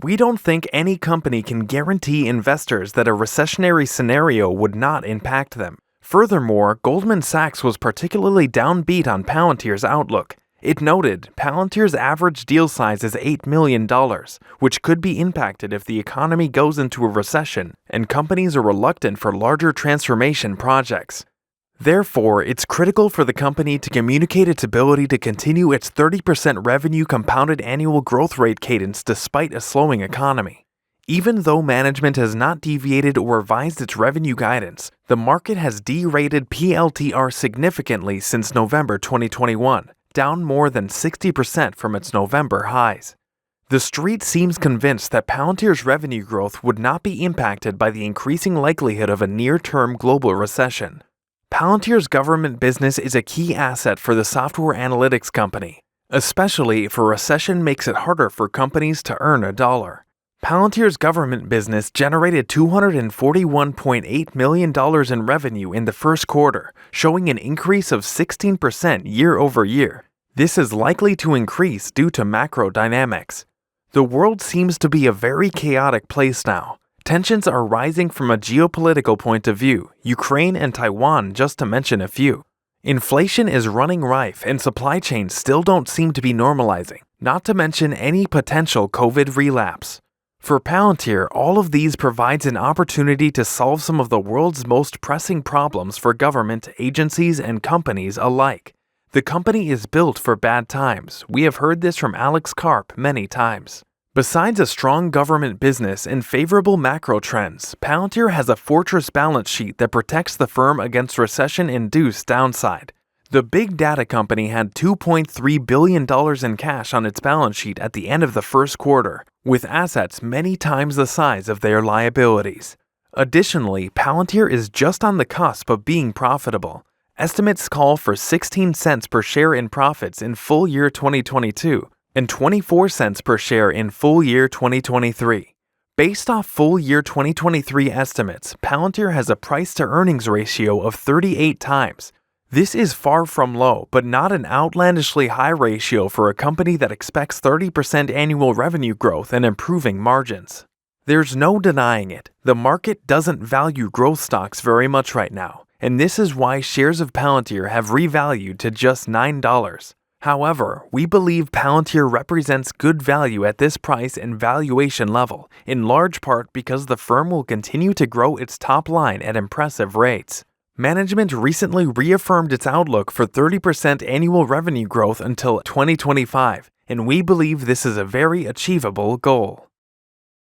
We don't think any company can guarantee investors that a recessionary scenario would not impact them. Furthermore, Goldman Sachs was particularly downbeat on Palantir's outlook. It noted Palantir's average deal size is $8 million, which could be impacted if the economy goes into a recession and companies are reluctant for larger transformation projects. Therefore, it's critical for the company to communicate its ability to continue its 30% revenue compounded annual growth rate cadence despite a slowing economy. Even though management has not deviated or revised its revenue guidance, the market has derated PLTR significantly since November 2021, down more than 60% from its November highs. The street seems convinced that Palantir's revenue growth would not be impacted by the increasing likelihood of a near-term global recession. Palantir's government business is a key asset for the software analytics company, especially if a recession makes it harder for companies to earn a dollar. Palantir's government business generated $241.8 million in revenue in the first quarter, showing an increase of 16% year over year. This is likely to increase due to macro dynamics. The world seems to be a very chaotic place now. Tensions are rising from a geopolitical point of view, Ukraine and Taiwan just to mention a few. Inflation is running rife and supply chains still don't seem to be normalizing, not to mention any potential COVID relapse. For Palantir, all of these provides an opportunity to solve some of the world's most pressing problems for government, agencies, and companies alike. The company is built for bad times. We have heard this from Alex Karp many times. Besides a strong government business and favorable macro trends, Palantir has a fortress balance sheet that protects the firm against recession-induced downside. The big data company had $2.3 billion in cash on its balance sheet at the end of the first quarter, with assets many times the size of their liabilities. Additionally, Palantir is just on the cusp of being profitable. Estimates call for 16 cents per share in profits in full year 2022 and 24 cents per share in full year 2023. Based off full year 2023 estimates, Palantir has a price-to-earnings ratio of 38 times. This is far from low, but not an outlandishly high ratio for a company that expects 30% annual revenue growth and improving margins. There's no denying it. The market doesn't value growth stocks very much right now, and this is why shares of Palantir have revalued to just $9. However, we believe Palantir represents good value at this price and valuation level, in large part because the firm will continue to grow its top line at impressive rates. Management recently reaffirmed its outlook for 30% annual revenue growth until 2025, and we believe this is a very achievable goal.